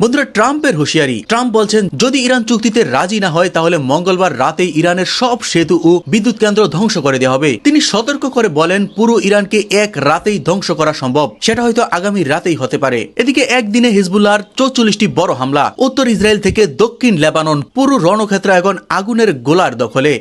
বন্ধুরা, ট্রাম্পের হুঁশিয়ারি। ট্রাম্প বলছেন, যদি ইরান চুক্তিতে রাজি না হয় তাহলে মঙ্গলবার রাতেই ইরানের সব সেতু ও বিদ্যুৎ কেন্দ্র ধ্বংস করে দেওয়া হবে। তিনি সতর্ক করে বলেন, পুরো ইরানকে এক রাতেই ধ্বংস করা সম্ভব, সেটা হয়তো আগামী রাতেই হতে পারে। এদিকে একদিনে হিজবুল্লাহর 44টি বড় হামলা। উত্তর ইসরায়েল থেকে দক্ষিণ লেবানন, পুরো রণক্ষেত্র এখন আগুনের গোলার দখলে।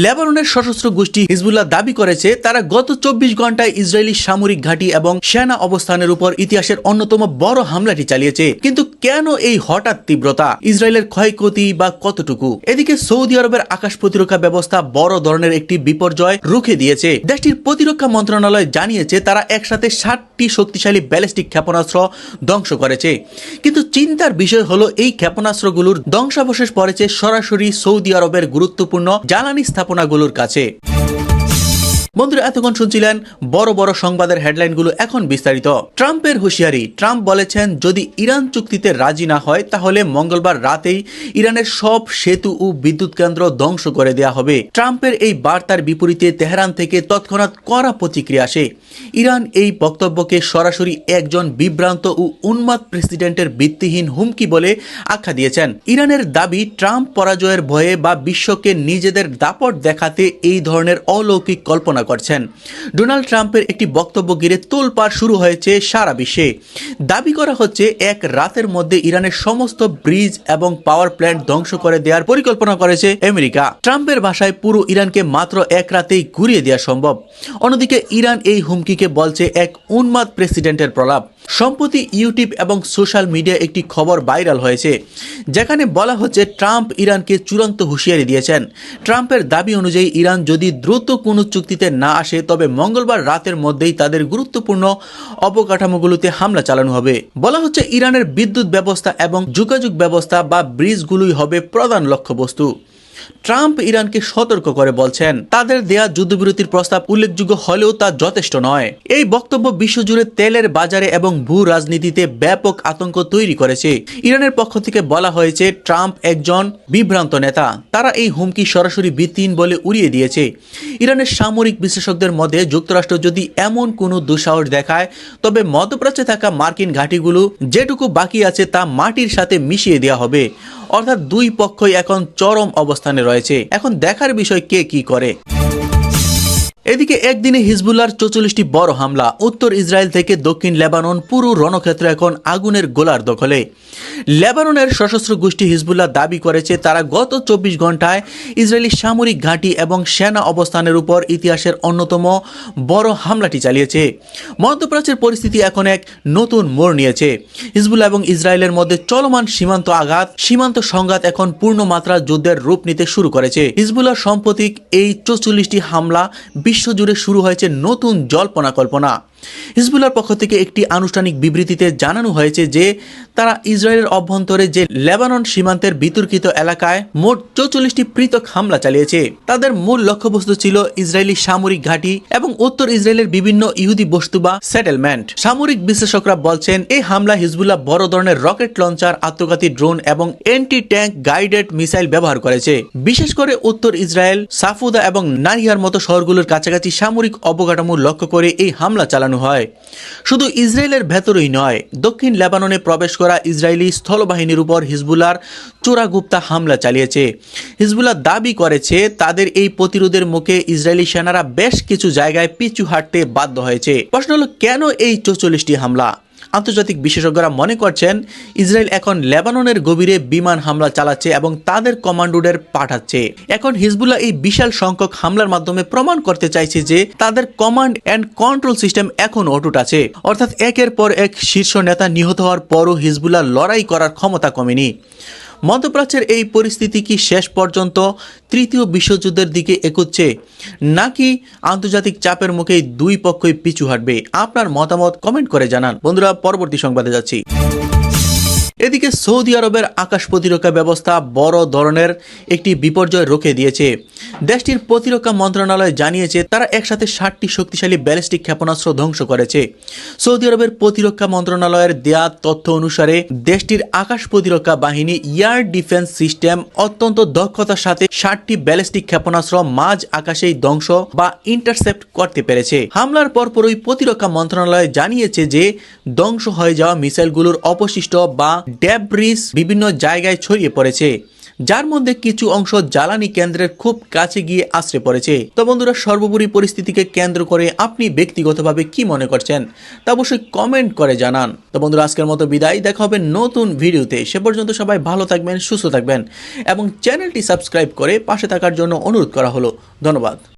লেবাননের সশস্ত্র গোষ্ঠী হিজবুল্লাহ দাবি করেছে তারা গত 24 ঘন্টায় ইসরায়েলি সামরিক ঘাঁটি এবং সেনা অবস্থানের উপর ইতিহাসের অন্যতম বড় হামলাটি চালিয়েছে। কিন্তু কেন এই হঠাৎ তীব্রতা? ইসরায়েলের ক্ষয়ক্ষতি বা কতটুকু? এদিকে সৌদি আরবের আকাশ প্রতিরক্ষা ব্যবস্থা বড় ধরনের একটি বিপর্যয় রুখে দিয়েছে। দেশটির প্রতিরক্ষা মন্ত্রণালয় জানিয়েছে তারা একসাথে 60টি শক্তিশালী ব্যালিস্টিক ক্ষেপণাস্ত্র ধ্বংস করেছে। কিন্তু চিন্তার বিষয় হলো, এই ক্ষেপণাস্ত্রগুলোর ধ্বংসাবশেষ পড়েছে সরাসরি সৌদি আরবের গুরুত্বপূর্ণ জ্বালানি স্থাপনাগুলোর কাছে। বন্ধুরা, এতক্ষণ শুনছিলেন বড় বড় সংবাদের হেডলাইনগুলো, এখন বিস্তারিত। ট্রাম্পের হুঁশিয়ারি। ট্রাম্প বলেছেন, যদি ইরান চুক্তিতে রাজি না হয় তাহলে মঙ্গলবার রাতেই ইরানের সব সেতু ও বিদ্যুৎ কেন্দ্র ধ্বংস করে দেওয়া হবে। ট্রাম্পের এই বার্তার বিপরীতে তেহরান থেকে তৎক্ষণাৎ কড়া প্রতিক্রিয়া আসে। ইরান এই বক্তব্যকে সরাসরি একজন বিভ্রান্ত ও উন্মাদ প্রেসিডেন্টের ভিত্তিহীন হুমকি বলে আখ্যা দিয়েছেন। ইরানের দাবি, ট্রাম্প পরাজয়ের ভয়ে বা বিশ্বকে নিজেদের দাপট দেখাতে এই ধরনের অলৌকিক কল্পনা করছেন। ডোনাল্ড ট্রাম্পের একটি বক্তব্য ঘিরে তোলপাড় শুরু হয়েছে সারা বিশ্বে। দাবি করা হচ্ছে এক রাতের মধ্যে ইরানের সমস্ত ব্রিজ এবং পাওয়ার প্ল্যান্ট ধ্বংস করে দেওয়ার পরিকল্পনা করেছে আমেরিকা। ট্রাম্পের ভাষায়, পুরো ইরানকে মাত্র এক রাতেই ঘুরিয়ে দেওয়া সম্ভব। অন্যদিকে ইরান এই হুমকিকে বলছে এক উন্মাদ প্রেসিডেন্টের প্রলাপ। সম্প্রতি ইউটিউব এবং সোশ্যাল মিডিয়া একটি খবর ভাইরাল হয়েছে, যেখানে বলা হচ্ছে ট্রাম্প ইরানকে চূড়ান্ত হুঁশিয়ারি দিয়েছেন। ট্রাম্পের দাবি অনুযায়ী ইরান যদি দ্রুত কোনো চুক্তিতে না আসে তবে মঙ্গলবার রাতের মধ্যেই তাদের গুরুত্বপূর্ণ অবকাঠামোগুলোতে হামলা চালানো হবে। বলা হচ্ছে ইরানের বিদ্যুৎ ব্যবস্থা এবং যোগাযোগ ব্যবস্থা বা ব্রিজগুলোই হবে প্রধান লক্ষ্যবস্তু। ট্রাম্প ইরানকে সতর্ক করে বলছেন, তাদের দেয়া যুদ্ধবিরতির প্রস্তাব উল্লেখযোগ্য হলেও তা যথেষ্ট নয়। এই বক্তব্য বিশ্বজুড়ে তেলের বাজারে এবং ভূ রাজনীতিতে ব্যাপক আতঙ্ক তৈরি করেছে। ইরানের পক্ষ থেকে বলা হয়েছে, ট্রাম্প একজন বিভ্রান্ত নেতা। তারা এই হুমকি সরাসরি ভিত্তিহীন বলে উড়িয়ে দিয়েছে। ইরানের সামরিক বিশেষজ্ঞদের মধ্যে যুক্তরাষ্ট্র যদি এমন কোনো দুঃসাহস দেখায় তবে মধ্যপ্রাচ্যে থাকা মার্কিন ঘাঁটিগুলো যেটুকু বাকি আছে তা মাটির সাথে মিশিয়ে দেওয়া হবে। অর্থাৎ দুই পক্ষই এখন চরম অবস্থানে রয়েছে। এখন দেখার বিষয় কে কি করে। এদিকে একদিনে হিজবুল্লাহর 44টি বড় হামলা। উত্তর ইসরায়েল থেকে দক্ষিণ লেবানন, পুরো রণক্ষেত্র এখন আগুনের গোলার দখলে। লেবাননের সশস্ত্র গোষ্ঠী হিজবুল্লাহ দাবি করেছে তারা গত 24 ঘন্টায় ইসরায়েলি সামরিক ঘাঁটি এবং সেনা অবস্থানের উপর ইতিহাসের অন্যতম বড় হামলাটি চালিয়েছে। মধ্যপ্রাচ্যের পরিস্থিতি এখন এক নতুন মোড় নিয়েছে। হিজবুল্লাহ এবং ইসরায়েলের মধ্যে চলমান সীমান্ত সংঘাত এখন পূর্ণমাত্রা যুদ্ধের রূপ নিতে শুরু করেছে। হিজবুল্লাহ সাম্প্রতিক এই 44টি হামলা বিশ্বজুড়ে শুরু হয়েছে নতুন জল্পনা কল্পনা। হিজবুল্লাহর পক্ষ থেকে একটি আনুষ্ঠানিক বিবৃতিতে জানানো হয়েছে যে তারা ইসরায়েলের অভ্যন্তরে যে লেবানন সীমান্তের বিতর্কিত এলাকায় মোট 44টি পৃথক হামলা চালিয়েছে। তাদের মূল লক্ষ্যবস্তু ছিল ইসরায়েলি সামরিক ঘাঁটি এবং উত্তর ইসরায়েলের বিভিন্ন ইহুদি বস্তু বা সেটেলমেন্ট। সামরিক বিশ্লেষকরা বলছেন, এই হামলা হিজবুল্লাহ বড় ধরনের রকেট লঞ্চার, আত্মঘাতী ড্রোন এবং অ্যান্টি ট্যাঙ্ক গাইডেড মিসাইল ব্যবহার করেছে। বিশেষ করে উত্তর ইসরায়েল, সাফুদা এবং নারিয়ার মতো শহরগুলোর কাছাকাছি সামরিক অবকাঠামো লক্ষ্য করে এই হামলা চালানো হয়। শুধু ইসরায়েলের ভেতরেই নয়, দক্ষিণ লেবাননে প্রবেশ করা ইসরায়েলি স্থলবাহিনীর উপর হিজবুল্লাহর চোরাগুপ্তা হামলা চালিয়েছে। হিজবুল্লাহ দাবি করেছে তাদের এই প্রতিরোধের মুখে ইসরায়েলি সেনারা বেশ কিছু জায়গায় পিছু হাঁটতে বাধ্য হয়েছে। প্রশ্ন হলো, কেন এই 44টি হামলা? আন্তর্জাতিক বিশেষজ্ঞরা মনে করছেন ইসরায়েল এখন লেবাননের গভীরে বিমান হামলা চালাচ্ছে এবং তাদের কমান্ডোদের পাঠাচ্ছে। এখন হিজবুল্লাহ এই বিশাল সংখ্যক হামলার মাধ্যমে প্রমাণ করতে চাইছে যে তাদের কমান্ড অ্যান্ড কন্ট্রোল সিস্টেম এখন অটুট আছে। অর্থাৎ একের পর এক শীর্ষ নেতা নিহত হওয়ার পরও হিজবুল্লাহ লড়াই করার ক্ষমতা কমেনি। মধ্যপ্রাচ্যের এই পরিস্থিতি কি শেষ পর্যন্ত তৃতীয় বিশ্বযুদ্ধের দিকে এগোচ্ছে, নাকি আন্তর্জাতিক চাপের মুখেই দুই পক্ষই পিছু হাঁটবে? আপনার মতামত কমেন্ট করে জানান। বন্ধুরা, পরবর্তী সংবাদে যাচ্ছি। এদিকে সৌদি আরবের আকাশ প্রতিরক্ষা ব্যবস্থা বড় ধরনের একটি বিপর্যয় রুখে দিয়েছে। দেশটির প্রতিরক্ষা মন্ত্রণালয় জানিয়েছে তারা একসাথে 60টি শক্তিশালী ব্যালিস্টিক ক্ষেপণাস্ত্র ধ্বংস করেছে। সৌদি আরবের প্রতিরক্ষা মন্ত্রণালয়ের দেয়া তথ্য অনুসারে দেশটির আকাশ প্রতিরক্ষা বাহিনী এয়ার ডিফেন্স সিস্টেম অত্যন্ত দক্ষতার সাথে 60টি ব্যালিস্টিক ক্ষেপণাস্ত্র মাঝ আকাশেই ধ্বংস বা ইন্টারসেপ্ট করতে পেরেছে। হামলার পরপরই প্রতিরক্ষা মন্ত্রণালয় জানিয়েছে যে ধ্বংস হয়ে যাওয়া মিসাইলগুলোর অবশিষ্ট বা ডেব্রিস বিভিন্ন জায়গায় ছড়িয়ে পড়েছে, যার মধ্যে কিছু অংশ জ্বালানি কেন্দ্রের খুব কাছে গিয়ে আশ্রে পড়েছে। তো বন্ধুরা, সর্বোপরি পরিস্থিতিকে কেন্দ্র করে আপনি ব্যক্তিগতভাবে কি মনে করছেন তা অবশ্যই কমেন্ট করে জানান। তো বন্ধুরা, আজকের মতো বিদায়, দেখা হবে নতুন ভিডিওতে। সে পর্যন্ত সবাই ভালো থাকবেন, সুস্থ থাকবেন এবং চ্যানেলটি সাবস্ক্রাইব করে পাশে থাকার জন্য অনুরোধ করা হলো। ধন্যবাদ।